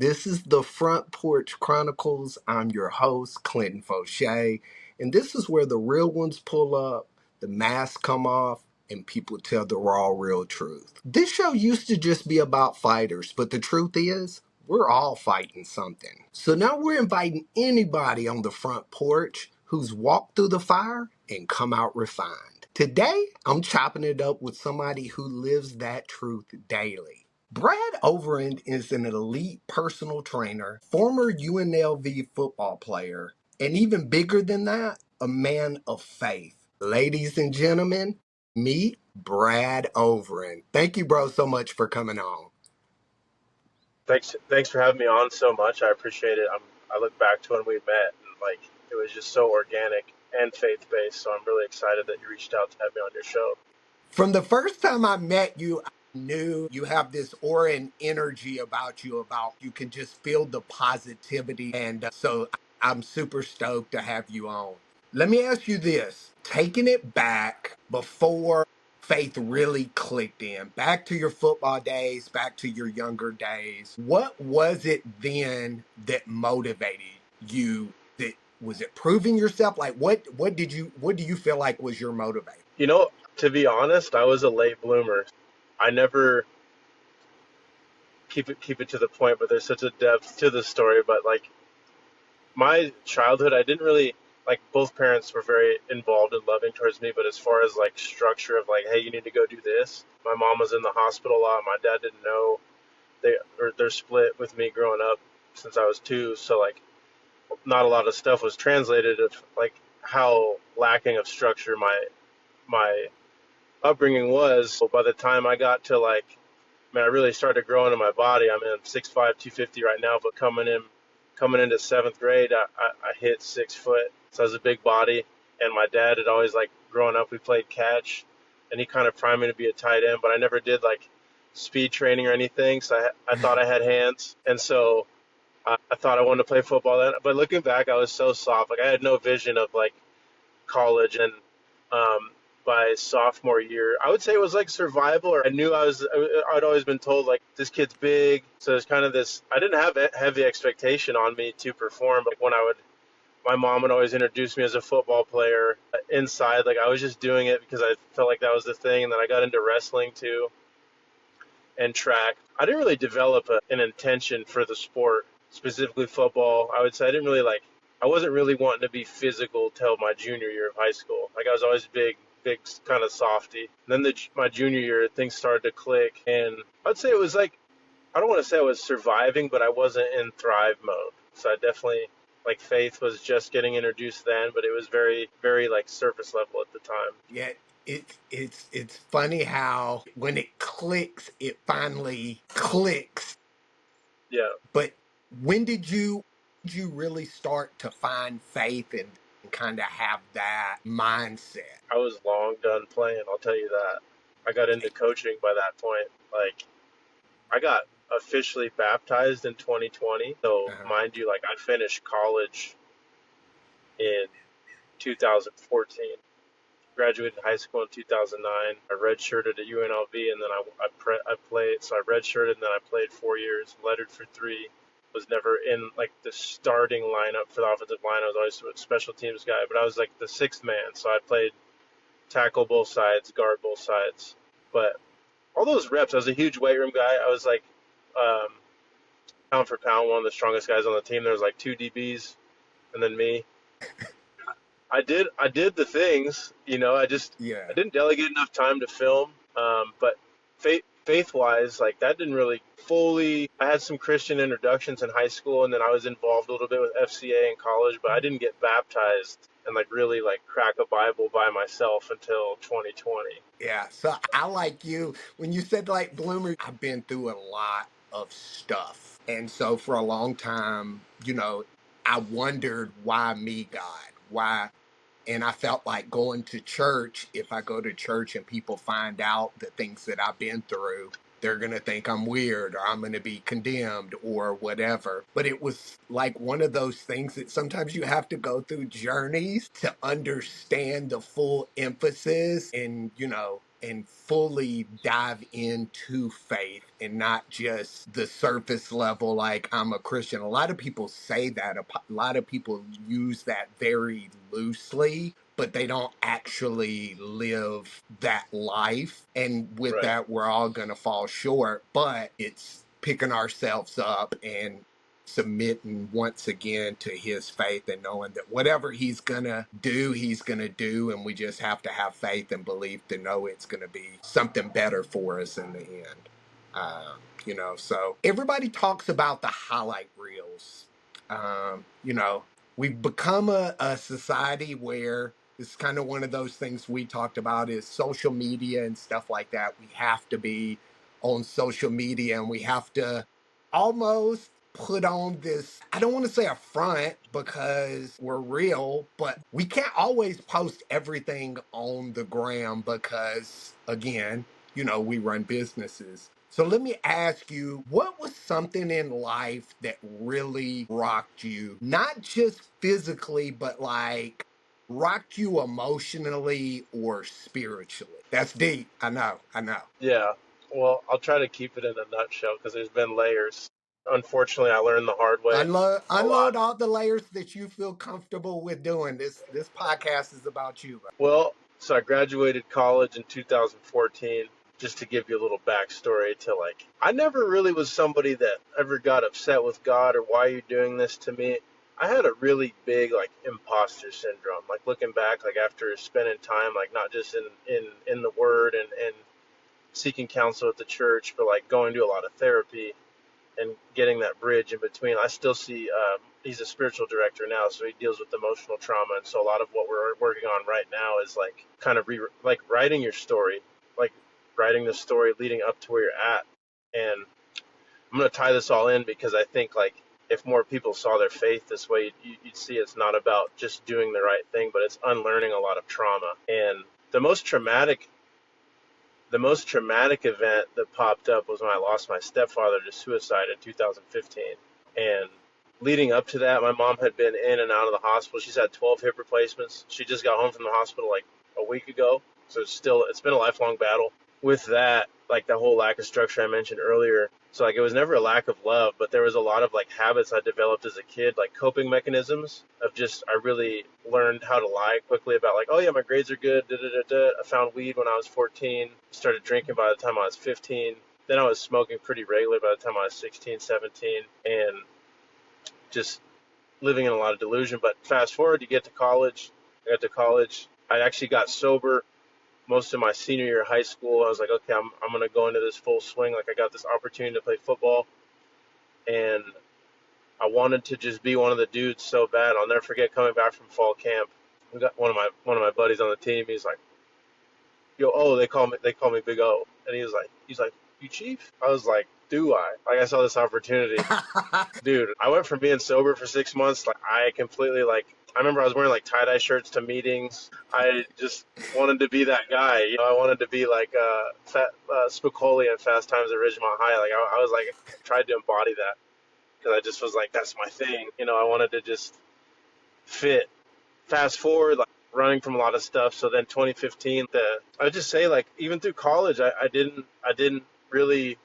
This is the Front Porch Chronicles. I'm your host, Clinton Foshee, and this is where the real ones pull up, the masks come off, and people tell the raw, real truth. This show used to just be about fighters, but the truth is, we're all fighting something. So now we're inviting anybody on the front porch who's walked through the fire and come out refined. Today, I'm chopping it up with somebody who lives that truth daily. Brad Overand is an elite personal trainer, former UNLV football player, and even bigger than that, a man of faith. Ladies and gentlemen, meet Brad Overand. Thank you, bro, so much for coming on. Thanks for having me on so much. I appreciate it. I look back to when we met and it was just so organic and faith based. So I'm really excited that you reached out to have me on your show. From the first time I met you, I knew you have this aura and energy about you can just feel the positivity. And so I'm super stoked to have you on. Let me ask you this, taking it back before faith really clicked in, back to your football days, back to your younger days, what was it then that motivated you? That was it proving yourself? Like what do you feel like was your motivator? To be honest, I was a late bloomer. I never keep it to the point, but there's such a depth to the story. But my childhood, I didn't really both parents were very involved and loving towards me, but as far as structure of hey, you need to go do this. My mom was in the hospital a lot. My dad didn't know. They're split with me growing up since I was 2, so not a lot of stuff was translated of how lacking of structure my upbringing was. So by the time I got to I really started growing in my body. I'm 6'5", 250 right now, but coming into 7th grade, I hit 6 foot. So I was a big body, and my dad had always growing up we played catch, and he kind of primed me to be a tight end, but I never did speed training or anything. So I thought I had hands, and so I thought I wanted to play football then. But looking back, I was so soft. I had no vision of college, and by sophomore year, I would say it was survival. Or I knew I'd always been told this kid's big, so there's kind of this. I didn't have a heavy expectation on me to perform. But my mom would always introduce me as a football player inside. I was just doing it because I felt like that was the thing. And then I got into wrestling too and track. I didn't really develop an intention for the sport, specifically football. I would say I didn't really I wasn't really wanting to be physical till my junior year of high school. I was always big kind of softy. And then my junior year, things started to click, and I'd say it was I don't want to say I was surviving, but I wasn't in thrive mode. So I definitely faith was just getting introduced then, but it was very very surface level at the time. Yeah, it's funny how when it clicks, it finally clicks. Yeah. But when did you really start to find faith and kind of have that mindset? I was long done playing, I'll tell you that. I got into coaching by that point. I got officially baptized in 2020. So Uh-huh. mind you, I finished college in 2014. Graduated high school in 2009. I redshirted at UNLV, and then I played. So I redshirted, and then I played 4 years. Lettered for 3. Was never in the starting lineup for the offensive line. I was always a special teams guy, but I was the sixth man. So I played tackle both sides, guard both sides. But all those reps, I was a huge weight room guy. I was um, pound for pound one of the strongest guys on the team. There was 2 DBs, and then me. I did the things, I Yeah. didn't delegate enough time to film. But faith wise, that didn't really fully. I had some Christian introductions in high school, and then I was involved a little bit with FCA in college, but I didn't get baptized and really crack a Bible by myself until 2020. Yeah. So I like you when you said bloomer, I've been through a lot of stuff. And so for a long time, I wondered why me, God? Why? And I felt like going to church, if I go to church and people find out the things that I've been through, they're going to think I'm weird or I'm going to be condemned or whatever. But it was like one of those things that sometimes you have to go through journeys to understand the full emphasis. And, and fully dive into faith and not just the surface level, like I'm a Christian. A lot of people say that. A lot of people use that very loosely, but they don't actually live that life. And with Right. that, we're all going to fall short, but it's picking ourselves up and submitting once again to his faith and knowing that whatever he's gonna do, and we just have to have faith and belief to know it's gonna be something better for us in the end. So everybody talks about the highlight reels. We've become a society where it's kind of one of those things we talked about is social media and stuff like that. We have to be on social media and we have to almost put on this, I don't want to say a front because we're real, but we can't always post everything on the gram because, again, we run businesses. So let me ask you, what was something in life that really rocked you? Not just physically, but like rocked you emotionally or spiritually? That's deep. I know. Yeah. Well, I'll try to keep it in a nutshell because there's been layers. Unfortunately, I learned the hard way a lot. Unload all the layers that you feel comfortable with doing. This podcast is about you. Well, so I graduated college in 2014. Just to give you a little backstory to like, I never really was somebody that ever got upset with God or why are you doing this to me. I had a really big like imposter syndrome. Like looking back, like after spending time, like not just in the Word and seeking counsel at the church, but like going to a lot of therapy and getting that bridge in between. I still see he's a spiritual director now, so he deals with emotional trauma, and so a lot of what we're working on right now is like kind of like writing your story, like writing the story leading up to where you're at. And I'm going to tie this all in because I think like if more people saw their faith this way, you'd see it's not about just doing the right thing, but it's unlearning a lot of trauma. And the most traumatic event that popped up was when I lost my stepfather to suicide in 2015. And leading up to that, my mom had been in and out of the hospital. She's had 12 hip replacements. She just got home from the hospital like a week ago. So it's been a lifelong battle. With that, like the whole lack of structure I mentioned earlier. So like it was never a lack of love, but there was a lot of like habits I developed as a kid, like coping mechanisms of just, I really learned how to lie quickly about like, oh yeah, my grades are good. Da, da, da, da. I found weed when I was 14, started drinking by the time I was 15. Then I was smoking pretty regularly by the time I was 16, 17, and just living in a lot of delusion. But fast forward, you get to college. I got to college. I actually got sober most of my senior year of high school. I was like, okay, I'm going to go into this full swing. Like I got this opportunity to play football, and I wanted to just be one of the dudes so bad. I'll never forget coming back from fall camp. We got one of my buddies on the team. He's like, yo, oh, they call me Big O, and he's like, you Chief? I was like, do I? Like I saw this opportunity. Dude, I went from being sober for 6 months. Like I completely like. I remember I was wearing like tie-dye shirts to meetings. I just wanted to be that guy. I wanted to be like Spicoli in Fast Times at Ridgemont High. Like I was like tried to embody that because I just was like that's my thing. I wanted to just fit. Fast forward, like running from a lot of stuff. So then 2015, I would just say like even through college, I didn't really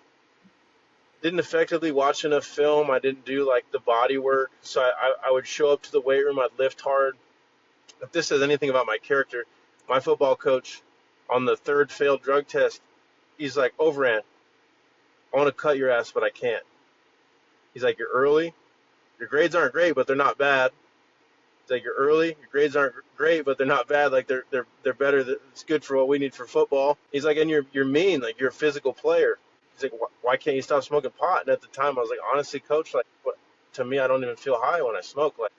didn't effectively watch enough film. I didn't do like the body work. So I would show up to the weight room. I'd lift hard. If this says anything about my character, my football coach on the third failed drug test, he's like, Overand, I want to cut your ass, but I can't. He's like, you're early. Your grades aren't great, but they're not bad. He's like, you're early. Your grades aren't great, but they're not bad. Like they're better. It's good for what we need for football. He's like, and you're mean. Like you're a physical player. He's like, why can't you stop smoking pot? And at the time, I was like, honestly, coach, like, what? To me, I don't even feel high when I smoke. Like,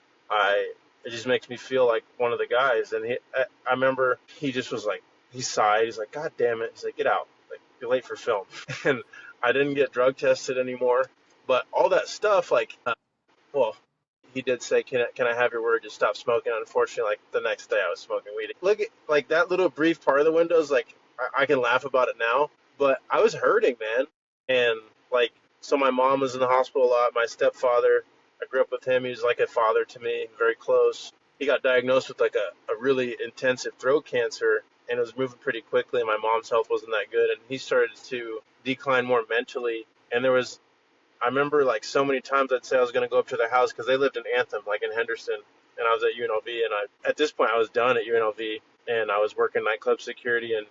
it just makes me feel like one of the guys. And I remember he just was like, he sighed. He's like, God damn it. He's like, get out. Like, you're late for film. And I didn't get drug tested anymore. But all that stuff, like, well, he did say, can I have your word? Just stop smoking. Unfortunately, like the next day I was smoking weed. Look at like that little brief part of the window is like, I can laugh about it now, but I was hurting, man. And like, so my mom was in the hospital a lot. My stepfather, I grew up with him. He was like a father to me, very close. He got diagnosed with like a really intensive throat cancer. and it was moving pretty quickly. And my mom's health wasn't that good, and he started to decline more mentally. And I remember like so many times I'd say I was going to go up to their house because they lived in Anthem, like in Henderson, and I was at UNLV. And at this point, I was done at UNLV, and I was working nightclub security and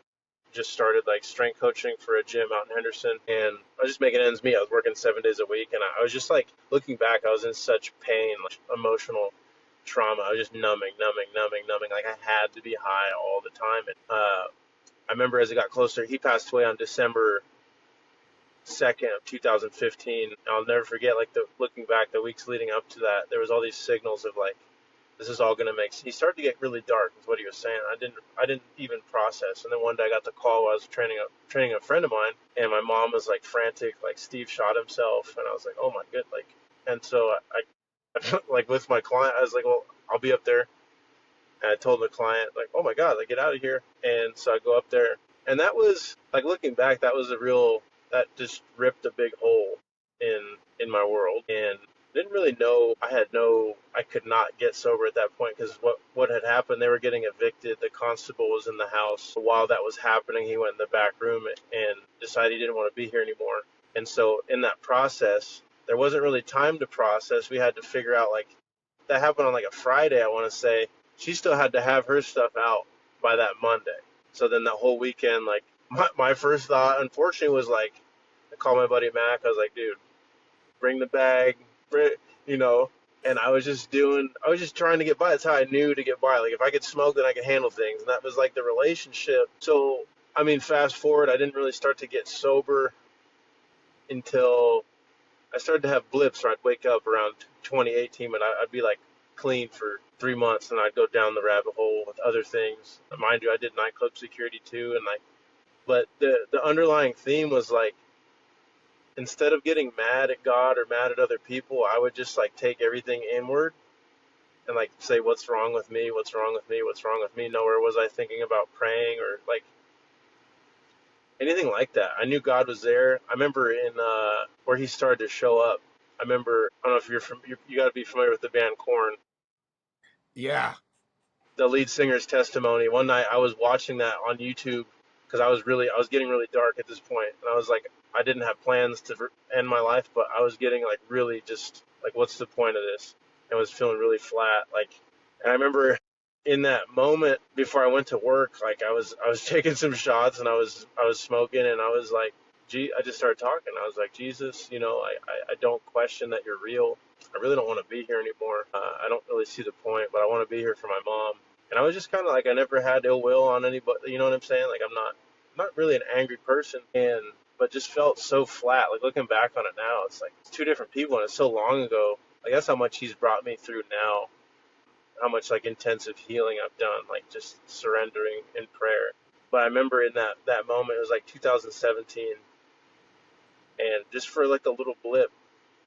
just started like strength coaching for a gym out in Henderson. And I was just making ends meet. I was working 7 days a week, and I was just like looking back, I was in such pain, like emotional trauma. I was just numbing. Like I had to be high all the time. And I remember as it got closer, he passed away on December 2nd of 2015. I'll never forget, like looking back, the weeks leading up to that, there was all these signals of like, this is all gonna make sense. He started to get really dark, is what he was saying. I didn't even process. And then one day I got the call while I was training a friend of mine, and my mom was like frantic, like Steve shot himself, and I was like, oh my good, like, and so I like with my client, I was like, well, I'll be up there. And I told the client, like, oh my God, like, get out of here. And so I go up there. And that was, like, looking back, that just ripped a big hole in my world. And didn't really know, I could not get sober at that point because what had happened, they were getting evicted. The constable was in the house. While that was happening, he went in the back room and decided he didn't want to be here anymore. And so in that process, there wasn't really time to process. We had to figure out, like, that happened on like a Friday, I want to say. She still had to have her stuff out by that Monday. So then that whole weekend, like, my first thought, unfortunately, was like, I called my buddy Mac. I was like, dude, bring the bag, you know. And I was just trying to get by. That's how I knew to get by. Like, if I could smoke, then I could handle things. And that was like the relationship. So, I mean, fast forward, I didn't really start to get sober until I started to have blips where I'd wake up around 2018, and I'd be like clean for 3 months, and I'd go down the rabbit hole with other things. Mind you, I did nightclub security too, and like, but the underlying theme was like, instead of getting mad at God or mad at other people, I would just like take everything inward and like say, what's wrong with me? What's wrong with me? What's wrong with me? Nowhere was I thinking about praying or like anything like that. I knew God was there. I remember in where he started to show up. I remember, I don't know if you got to be familiar with the band Korn. Yeah. The lead singer's testimony. One night I was watching that on YouTube because I was getting really dark at this point, and I was like, I didn't have plans to end my life, but I was getting like really just like, what's the point of this? And was feeling really flat. Like, and I remember in that moment before I went to work, like I was taking some shots and I was smoking, and I was like, I just started talking. I was like, Jesus, I don't question that you're real. I really don't want to be here anymore. I don't really see the point, but I want to be here for my mom. And I was just kind of like, I never had ill will on anybody. You know what I'm saying? Like, I'm not really an angry person, but just felt so flat. Like, looking back on it now, it's like it's two different people, and it's so long ago. Like, that's how much he's brought me through now. How much like intensive healing I've done, like just surrendering in prayer. But I remember in that moment, it was like 2017, and just for like a little blip,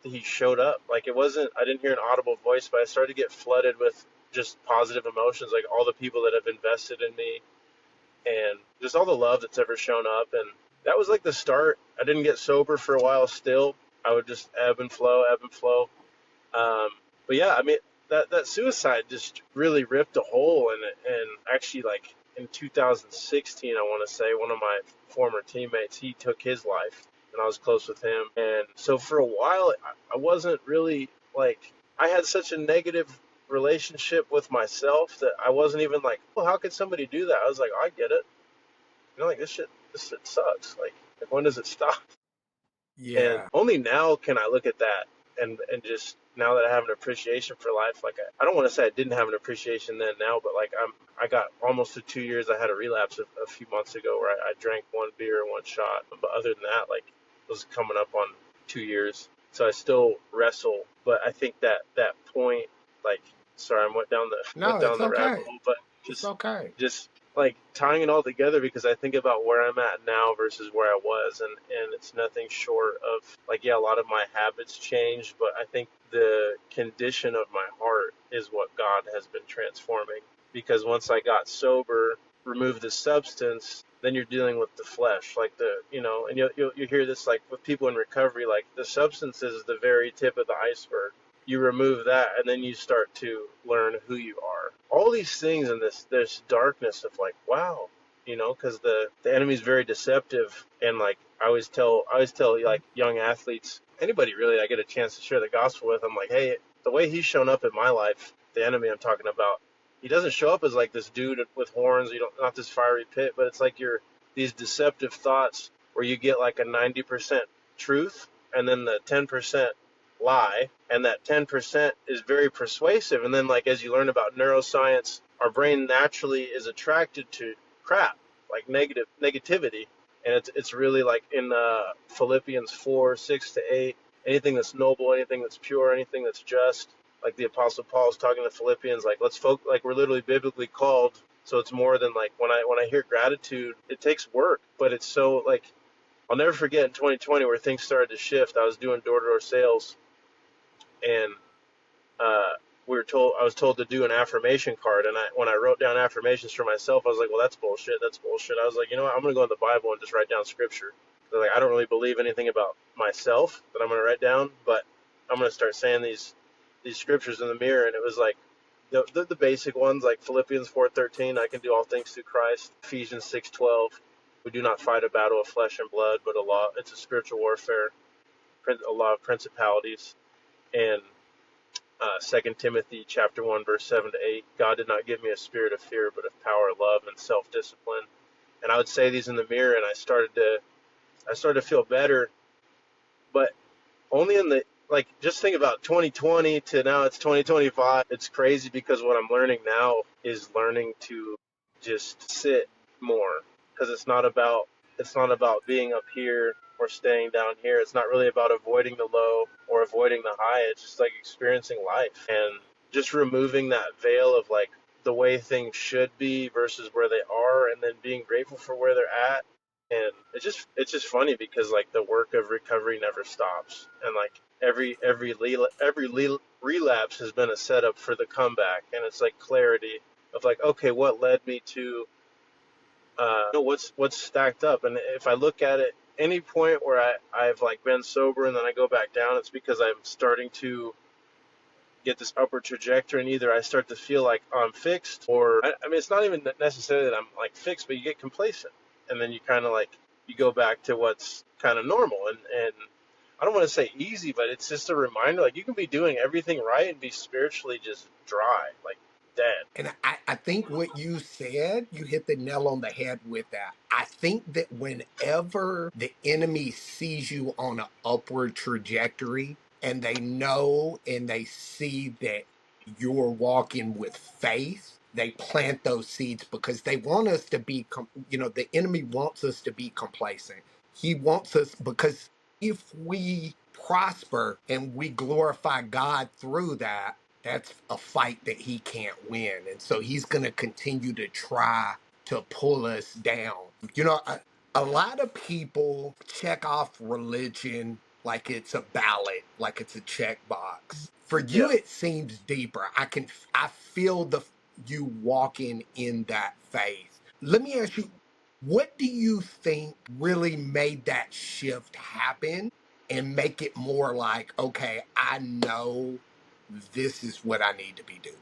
he showed up. Like, I didn't hear an audible voice, but I started to get flooded with just positive emotions, like all the people that have invested in me and just all the love that's ever shown up. And that was like the start. I didn't get sober for a while still. I would just ebb and flow. But yeah, I mean, that suicide just really ripped a hole in it. And actually, like in 2016, I want to say, one of my former teammates, he took his life, and I was close with him. And so for a while, I wasn't really like, I had such a negative relationship with myself that I wasn't even like, well, how could somebody do that? I was like, I get it. Like, this shit sucks. Like, when does it stop? And Yeah. only now can I look at that and just, now that I have an appreciation for life, like I don't want to say I didn't have an appreciation then now, but like I got almost to 2 years. I had a relapse a few months ago where I drank one beer, one shot. But other than that, like, it was coming up on 2 years. So I still wrestle, but I think that point, like, sorry, I went No, down it's the rabbit okay. hole, but It's okay. just like tying it all together, because I think about where I'm at now versus where I was, and it's nothing short of like, yeah, a lot of my habits changed, but I think the condition of my heart is what God has been transforming. Because once I got sober, removed the substance, then you're dealing with the flesh, like and you hear this like with people in recovery, like the substance is the very tip of the iceberg. You remove that, and then you start to learn who you are. All these things in this darkness of like, wow, because the enemy's very deceptive. And like I always tell like young athletes, anybody really I get a chance to share the gospel with, I'm like, hey, the way he's shown up in my life, the enemy I'm talking about, he doesn't show up as like this dude with horns, not this fiery pit, but it's like you're these deceptive thoughts where you get like a 90% truth and then the 10% lie, and that 10% is very persuasive. And then, like, as you learn about neuroscience, our brain naturally is attracted to crap, like negativity. And it's really like in Philippians 4:6 to 8, anything that's noble, anything that's pure, anything that's just. Like the Apostle Paul is talking to Philippians, like like we're literally biblically called. So it's more than like when I hear gratitude, it takes work, but it's so like I'll never forget in 2020 where things started to shift. I was doing door-to-door sales, and uh, I was told to do an affirmation card. And when I wrote down affirmations for myself, I was like, well, that's bullshit. That's bullshit. I was like, you know what? I'm going to go in the Bible and just write down scripture. Like, I don't really believe anything about myself that I'm going to write down, but I'm going to start saying these scriptures in the mirror. And it was like the basic ones, like Philippians 4:13, I can do all things through Christ. Ephesians 6:12, we do not fight a battle of flesh and blood, but it's a spiritual warfare, a lot of principalities. And 2 Timothy chapter 1, verse 7 to 8, God did not give me a spirit of fear, but of power, love, and self-discipline. And I would say these in the mirror, and I started to feel better, but only in the, like, just think about 2020 to now it's 2025. It's crazy because what I'm learning now is learning to just sit more, because it's not about being up here or staying down here. It's not really about avoiding the low or avoiding the high. It's just like experiencing life and just removing that veil of like the way things should be versus where they are, and then being grateful for where they're at. And it's just funny because like the work of recovery never stops, and like every relapse has been a setup for the comeback. And it's like clarity of like, okay, what led me to what's stacked up. And if I look at it, any point where I've like been sober and then I go back down, it's because I'm starting to get this upward trajectory, and either I start to feel like I'm fixed, or I mean, it's not even necessarily that I'm like fixed, but you get complacent, and then you kind of like you go back to what's kind of normal. And I don't want to say easy, but it's just a reminder, like you can be doing everything right and be spiritually just dry, like dead. And I think what you said, you hit the nail on the head with that. I think that whenever the enemy sees you on an upward trajectory and they know and they see that you're walking with faith, they plant those seeds because they want us to be, the enemy wants us to be complacent. He wants us because if we prosper and we glorify God through that, that's a fight that he can't win. And so he's going to continue to try to pull us down. A lot of people check off religion like it's a ballot, like it's a checkbox. For you, Yeah, it seems deeper. I feel you walking in that faith. Let me ask you, what do you think really made that shift happen and make it more like, okay, I know this is what I need to be doing?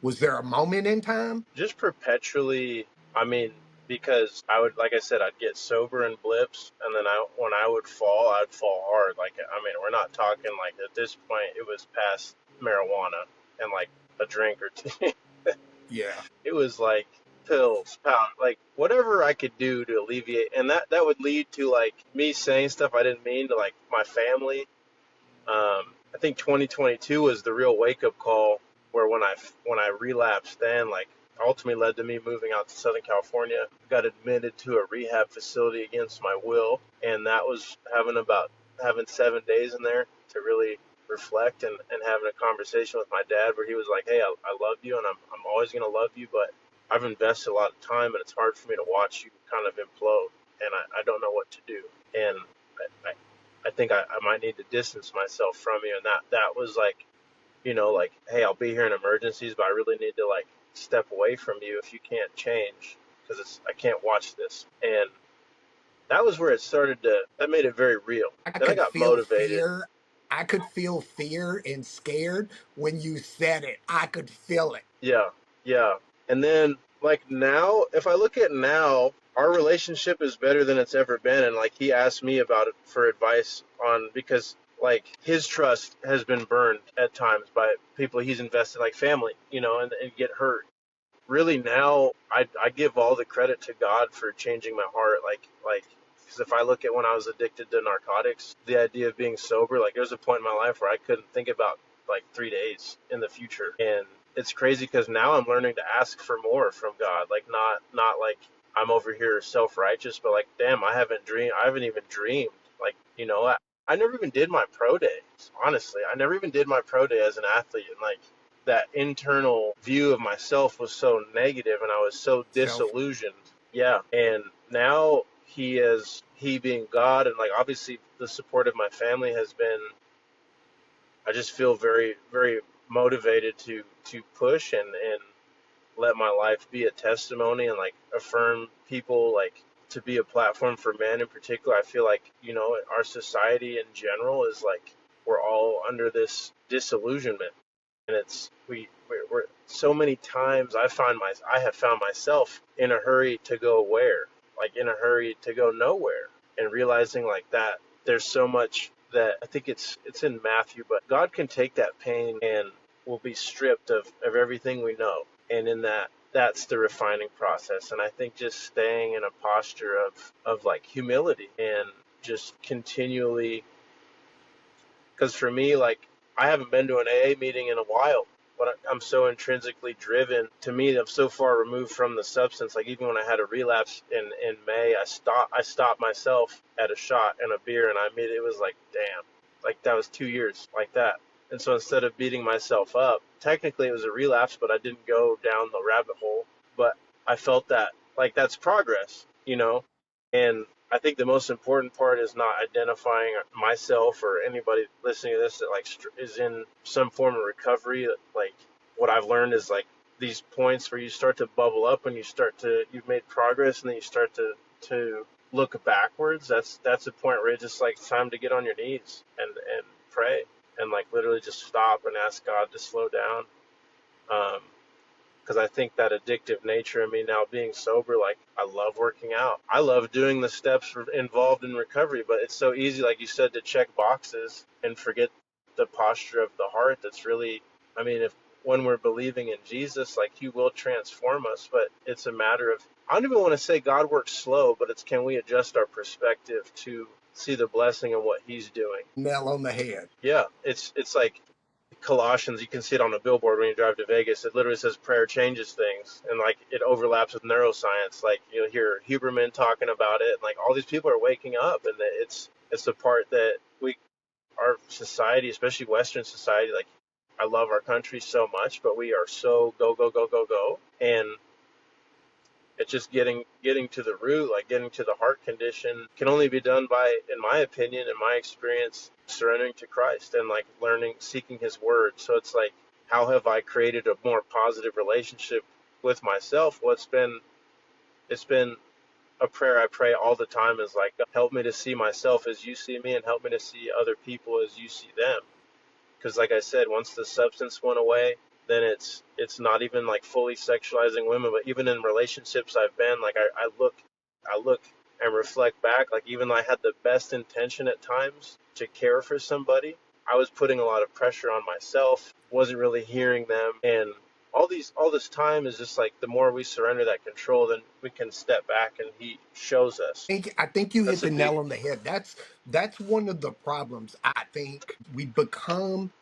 Was there a moment in time? just perpetually. I mean, because I would, like I said, I'd get sober in blips, and then when I would fall, I'd fall hard. Like, I mean, we're not talking like at this point it was past marijuana and like a drink or two. Yeah. It was like pills, pound, like whatever I could do to alleviate, and that would lead to like me saying stuff I didn't mean to like my family. I think 2022 was the real wake up call, where when I relapsed, then like ultimately led to me moving out to Southern California. Got admitted to a rehab facility against my will, and that was having 7 days in there to really reflect, and having a conversation with my dad where he was like, hey, I love you, and I'm always going to love you, but I've invested a lot of time, and it's hard for me to watch you kind of implode, and I don't know what to do. And I think I might need to distance myself from you. And that was like, like, hey, I'll be here in emergencies, but I really need to like step away from you if you can't change, because I can't watch this. And that was where that made it very real. I Then I could got feel motivated. fear. I could feel fear and scared when you said it. I could feel it. Yeah, yeah. And then like now, if I look at now, our relationship is better than it's ever been. And like he asked me about it for advice on, because like his trust has been burned at times by people he's invested, like family, and get hurt. Really now, I give all the credit to God for changing my heart. Like because if I look at when I was addicted to narcotics, the idea of being sober, like there was a point in my life where I couldn't think about like 3 days in the future. And it's crazy because now I'm learning to ask for more from God. Like not like I'm over here self-righteous, but like damn, I haven't even dreamed. Like, I never even did my pro days. Honestly, I never even did my pro day as an athlete, and like that internal view of myself was so negative and I was so Self. disillusioned. Yeah. And now he being God, and like obviously the support of my family has been, I just feel very, very motivated to push and let my life be a testimony and like affirm people, like to be a platform for men in particular. I feel like, our society in general is like we're all under this disillusionment, and it's we're so many times I have found myself in a hurry to go where, like in a hurry to go nowhere, and realizing like that there's so much that I think it's in Matthew, but God can take that pain and will be stripped of everything we know, and in that's the refining process. And I think just staying in a posture of like humility and just continually, because for me, like, I haven't been to an AA meeting in a while, but I'm so intrinsically driven. To me, I'm so far removed from the substance. Like, even when I had a relapse in May, I stopped myself at a shot and a beer, and I made it was like, damn, like that was 2 years like that. And so instead of beating myself up, technically it was a relapse, but I didn't go down the rabbit hole. But I felt that like that's progress. And I think the most important part is not identifying myself or anybody listening to this that like is in some form of recovery. Like what I've learned is like these points where you start to bubble up and you've made progress, and then you start to look backwards. That's a point where it's just like it's time to get on your knees and pray and like literally just stop and ask God to slow down. Um, because I think that addictive nature in me now being sober, like I love working out. I love doing the steps involved in recovery, but it's so easy, like you said, to check boxes and forget the posture of the heart. That's really, I mean, if when we're believing in Jesus, like he will transform us, but it's a matter of, I don't even want to say God works slow, but it's can we adjust our perspective to see the blessing of what he's doing. Nail on the head. Yeah, it's like Colossians, you can see it on a billboard when you drive to Vegas. It literally says prayer changes things, and like it overlaps with neuroscience. Like you'll hear Huberman talking about it, and like all these people are waking up, and it's the part that our society, especially Western society, like I love our country so much, but we are so go go go go go, and it's just getting to the root, like getting to the heart condition, can only be done by, in my opinion, in my experience, surrendering to Christ and like learning, seeking His Word. So it's like, how have I created a more positive relationship with myself? Well, it's been a prayer I pray all the time, is like, help me to see myself as you see me, and help me to see other people as you see them. Because like I said, once the substance went away, then it's not even like fully sexualizing women, but even in relationships I've been, like I look and reflect back, like even though I had the best intention at times to care for somebody, I was putting a lot of pressure on myself, wasn't really hearing them. And all this time is just like, the more we surrender that control, then we can step back and he shows us. I think you hit That's a the big, nail on the head. That's one of the problems. I think we become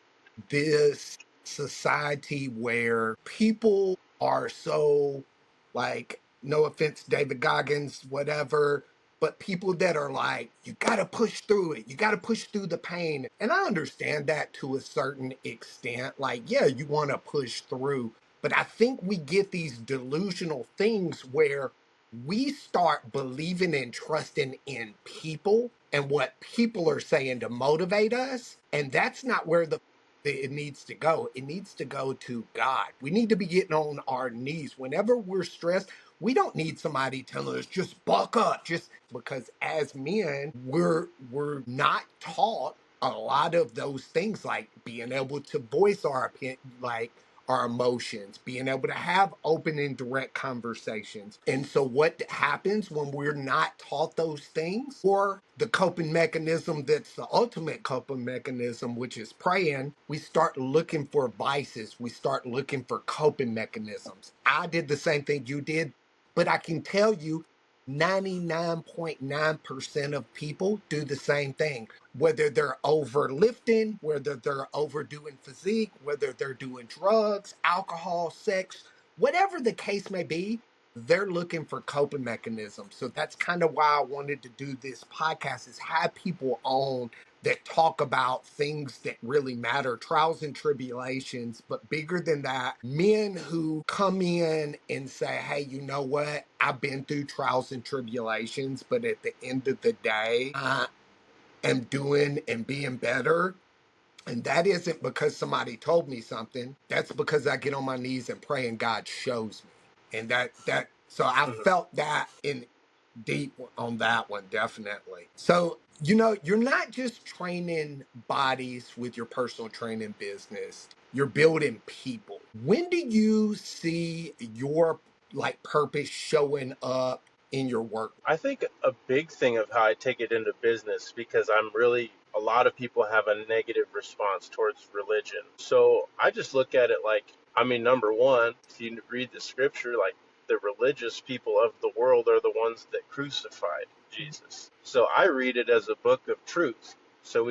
this society where people are so, like, no offense, David Goggins, whatever, but people that are like, you got to push through it. You got to push through the pain. And I understand that to a certain extent. Like, yeah, you want to push through. But I think we get these delusional things where we start believing and trusting in people and what people are saying to motivate us. And that's not where it needs to go. It needs to go to God. We need to be getting on our knees whenever we're stressed. We don't need somebody telling us just buck up, just because as men, we're not taught a lot of those things, like being able to voice our opinion, like our emotions, being able to have open and direct conversations. And so, what happens when we're not taught those things, or the coping mechanism that's the ultimate coping mechanism, which is praying, we start looking for vices, we start looking for coping mechanisms. I did the same thing you did, but I can tell you 99.9% of people do the same thing, whether they're overlifting, whether they're overdoing physique, whether they're doing drugs, alcohol, sex, whatever the case may be, they're looking for coping mechanisms. So that's kind of why I wanted to do this podcast, is have people on that talk about things that really matter, trials and tribulations, but bigger than that, men who come in and say, hey, you know what? I've been through trials and tribulations, but at the end of the day, I am doing and being better. And that isn't because somebody told me something. That's because I get on my knees and pray and God shows me. And so I Mhm. felt that in deep on that one, definitely. So, you're not just training bodies with your personal training business, you're building people. When do you see your purpose showing up in your work? I think a big thing of how I take it into business, because a lot of people have a negative response towards religion. So I just look at it like, I mean, number one, if you read the scripture, like the religious people of the world are the ones that crucified Jesus. So I read it as a book of truth. So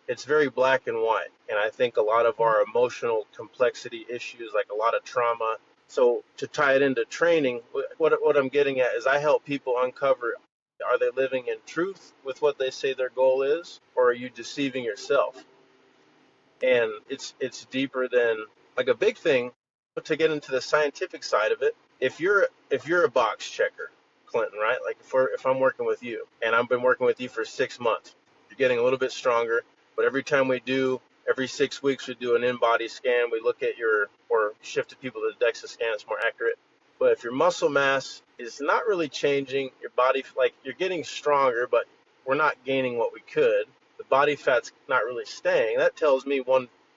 it's very black and white. And I think a lot of our emotional complexity issues, like a lot of trauma, so to tie it into training, what I'm getting at is I help people uncover, are they living in truth with what they say their goal is, or are you deceiving yourself? And it's deeper than, like, a big thing to get into the scientific side of it. If you're a box checker, Clinton, right? Like if I'm working with you and I've been working with you for 6 months, you're getting a little bit stronger, but every 6 weeks we do an in-body scan. We look at or shift to people to the DEXA scan. It's more accurate. But if your muscle mass is not really changing, your body, like, you're getting stronger, but we're not gaining what we could. The body fat's not really staying. That tells me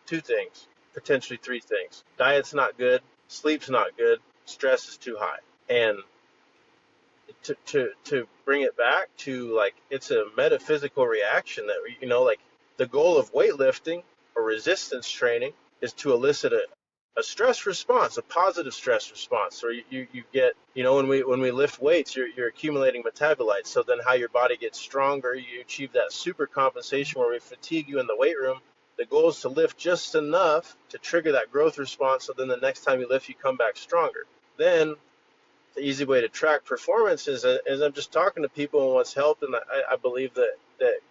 two things, potentially three things. Diet's not good, sleep's not good, stress is too high. And to bring it back to, like, it's a metaphysical reaction that, like, the goal of weightlifting or resistance training is to elicit a stress response, a positive stress response. So you get, when we lift weights, you're accumulating metabolites. So then how your body gets stronger, you achieve that super compensation where we fatigue you in the weight room. The goal is to lift just enough to trigger that growth response. So then the next time you lift, you come back stronger. Then the easy way to track performance is I'm just talking to people and what's helped, and I believe that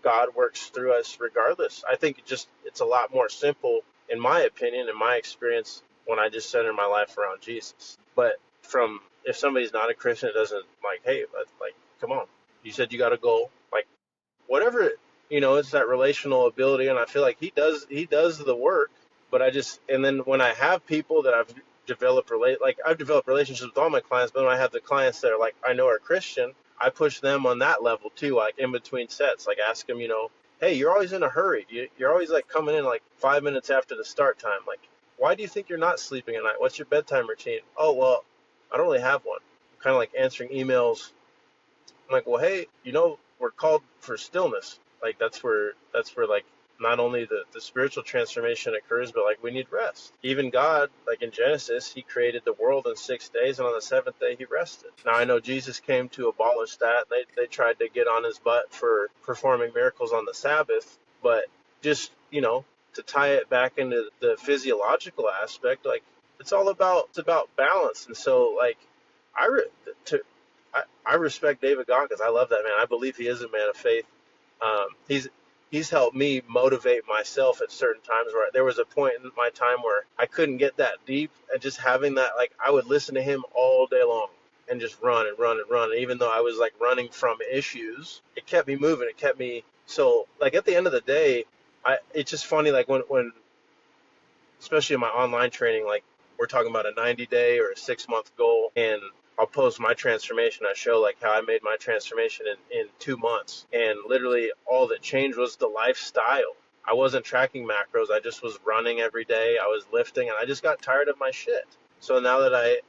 God works through us regardless. I think it's a lot more simple, in my opinion, in my experience, when I just center my life around Jesus. But if somebody's not a Christian, it doesn't, like, hey, like, come on, you said you got a goal, like, whatever, it's that relational ability, and I feel like he does the work. But and then when I have people that I've developed relationships with all my clients, but when I have the clients that are, like, I know are Christian, I push them on that level too, like in between sets, like ask them, hey, you're always in a hurry. You're always, like, coming in like 5 minutes after the start time. Like, why do you think you're not sleeping at night? What's your bedtime routine? Oh, well, I don't really have one. I'm kind of like answering emails. I'm like, well, hey, we're called for stillness. Like, that's where like, not only the spiritual transformation occurs, but, like, we need rest. Even God, like in Genesis, he created the world in 6 days, and on the seventh day he rested. Now, I know Jesus came to abolish that. They tried to get on his butt for performing miracles on the Sabbath, but just, to tie it back into the physiological aspect, like, it's about balance. And so, like, I re- to I respect David Goggins. I love that man. I believe he is a man of faith. He's helped me motivate myself at certain times where there was a point in my time where I couldn't get that deep, and just having that, like, I would listen to him all day long and just run and run and run. And even though I was, like, running from issues, it kept me moving. It kept me, so, like, at the end of the day, it's just funny, like, when especially in my online training, like, we're talking about a 90-day or a 6-month goal, and I'll post my transformation. I show, like, how I made my transformation in 2 months, and literally all that changed was the lifestyle. I wasn't tracking macros. I just was running every day. I was lifting, and I just got tired of my shit. So now that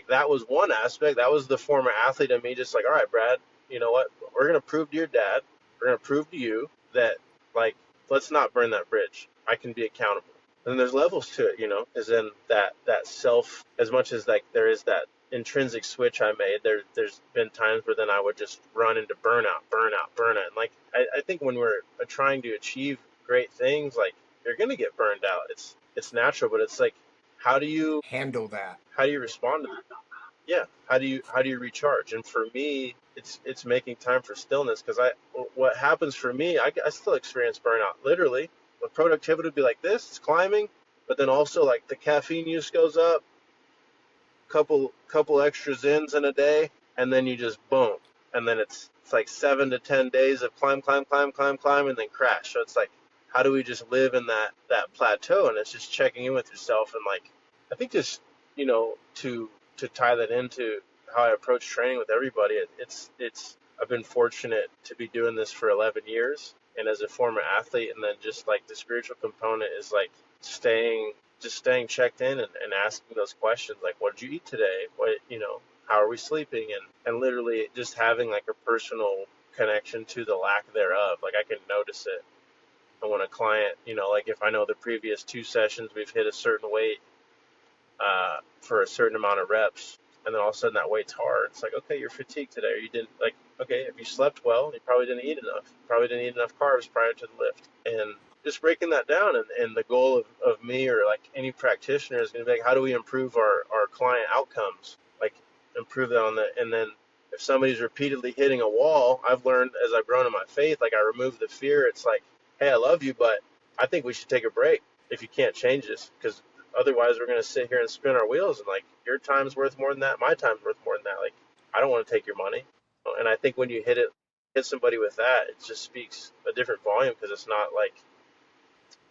that was one aspect. That was the former athlete in me, just like, all right, Brad, you know what? We're going to prove to your dad, we're going to prove to you that, like, let's not burn that bridge. I can be accountable. And there's levels to it, because then that self, as much as like there is that intrinsic switch I made, there's been times where then I would just run into burnout. And like, I think when we're trying to achieve great things, like, you're going to get burned out. It's natural, but it's like, how do you Handle that. how do you respond to that? Yeah, how do you recharge? And for me, it's making time for stillness, because what happens for me, I still experience burnout. Literally, the productivity would be like this, it's climbing, but then also like the caffeine use goes up, couple extra zins in a day, and then you just boom, and then it's like 7 to 10 days of climb, and then crash. So it's like, how do we just live in that plateau? And it's just checking in with yourself, and like, I think just, to tie that into how I approach training with everybody, it's I've been fortunate to be doing this for 11 years, and as a former athlete, and then just like the spiritual component is like staying checked in, and asking those questions, like, what did you eat today? How are we sleeping? And literally just having like a personal connection to the lack thereof. Like, I can notice it. And when a client, like, if I know the previous 2 sessions we've hit a certain weight, for a certain amount of reps, and then all of a sudden that weight's hard, it's like, okay, you're fatigued today, or you didn't, like, okay, if you slept well, you probably didn't eat enough, probably didn't eat enough carbs prior to the lift. And just breaking that down, and the goal of me, or like any practitioner, is going to be like, how do we improve our client outcomes, like improve that and then if somebody's repeatedly hitting a wall, I've learned as I've grown in my faith, like, I remove the fear. It's like, hey, I love you, but I think we should take a break if you can't change this, because otherwise we're going to sit here and spin our wheels, and like, your time's worth more than that, my time's worth more than that. Like, I don't want to take your money. And I think when you hit somebody with that, it just speaks a different volume, because it's not like,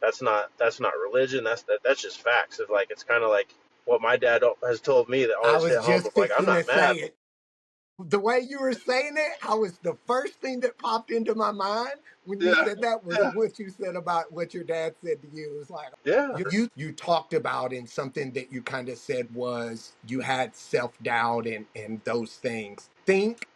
that's not religion. That's just facts. Of like, it's kind of like what my dad has told me, that I always hit was home, just of like, I'm fixing to not mad. say it. The way you were saying it, I was the first thing that popped into my mind when you Yeah, said that was yeah, what you said about what your dad said to you. It was like yeah. you talked about, and something that you kind of said was you had self-doubt and those things. Think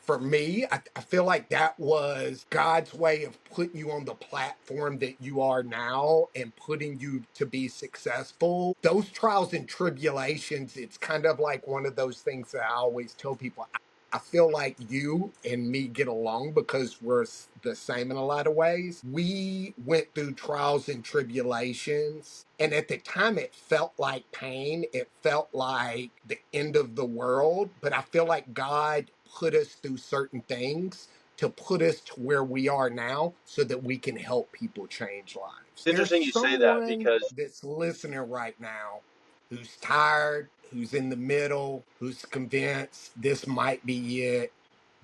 for me, I feel like that was God's way of putting you on the platform that you are now and putting you to be successful. Those trials and tribulations, it's kind of like one of those things that I always tell people. I feel like you and me get along because we're the same in a lot of ways. We went through trials and tribulations, and at the time it felt like pain. It felt like the end of the world. But I feel like God put us through certain things to put us to where we are now so that we can help people change lives. It's There's interesting you say that, someone because that's listening right now who's tired, who's in the middle, who's convinced this might be it.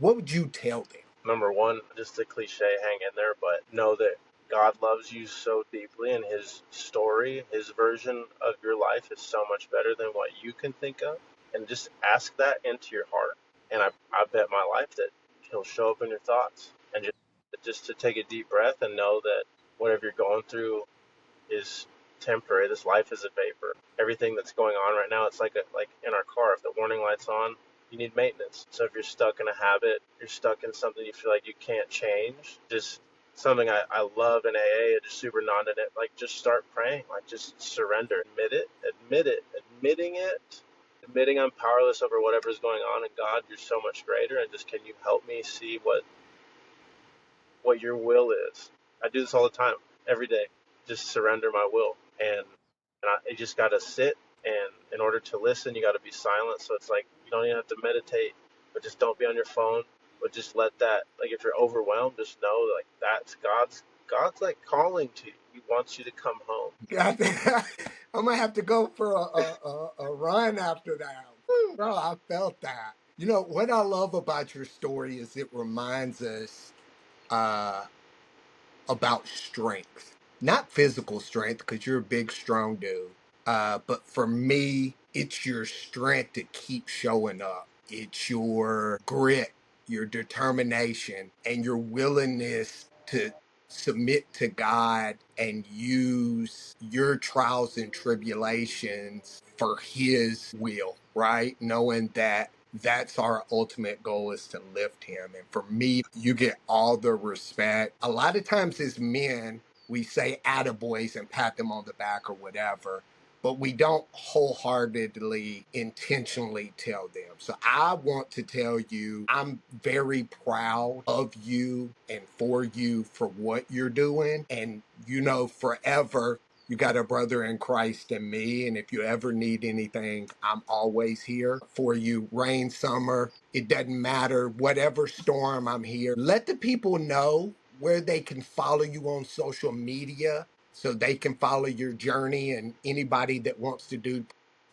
What would you tell them? number one, just a cliche, hang in there, but know that God loves you so deeply, and his story, his version of your life is so much better than what you can think of. And just ask that into your heart. And I bet my life that he'll show up in your thoughts. And just to take a deep breath and know that whatever you're going through is temporary. This life is a vapor. Everything that's going on right now, it's like in our car. If the warning light's on, you need maintenance. So if you're stuck in a habit, you're stuck in something you feel like you can't change, just something I love in AA, just super non in it, like, just start praying, like, just surrender, admitting it, admitting I'm powerless over whatever's going on, and God, you're so much greater, and just, can you help me see what your will is? I do this all the time, every day, just surrender my will. You just got to sit, and in order to listen, you got to be silent. So it's like, you don't even have to meditate, but just don't be on your phone, but just let that, like, if you're overwhelmed, just know that, like, that's God's like calling to you. He wants you to come home. I am gonna have to go for a run after that. Woo, bro, I felt that. You know what I love about your story is it reminds us uh, about strength, not physical strength, because you're a big, strong dude. But for me, it's your strength to keep showing up. It's your grit, your determination, and your willingness to submit to God and use your trials and tribulations for His will, right? Knowing that that's our ultimate goal, is to lift Him. And for me, you get all the respect. A lot of times as men, we say attaboys and pat them on the back or whatever, but we don't wholeheartedly, intentionally tell them. So I want to tell you, I'm very proud of you and for what you're doing. And, forever, you got a brother in Christ in me. And if you ever need anything, I'm always here for you. Rain, summer, it doesn't matter. Whatever storm, I'm here. Let the people know where they can follow you on social media so they can follow your journey. And anybody that wants to do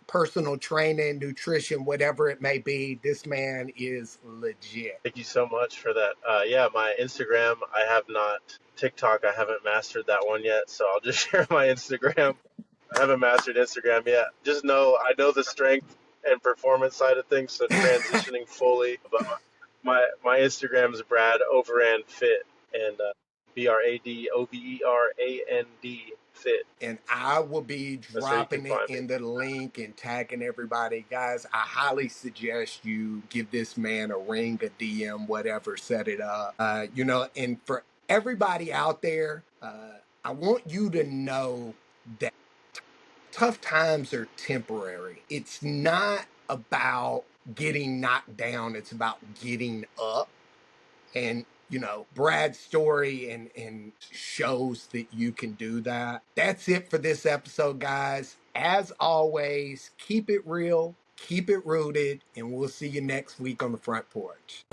personal training, nutrition, whatever it may be, this man is legit. Thank you so much for that. Yeah, my Instagram, I have not. TikTok, I haven't mastered that one yet, so I'll just share my Instagram. I haven't mastered Instagram yet. Just know I know the strength and performance side of things, so transitioning fully. But my Instagram is Brad Overand Fit, and BRADOVERAND Fit. And I will be That's how you can dropping it find me. in the link and tagging everybody. Guys, I highly suggest you give this man a ring, a DM, whatever, set it up. And for everybody out there, I want you to know that tough times are temporary. It's not about getting knocked down, it's about getting up. And Brad's story and shows that you can do that. That's it for this episode, guys. As always, keep it real, keep it rooted, and we'll see you next week on the front porch.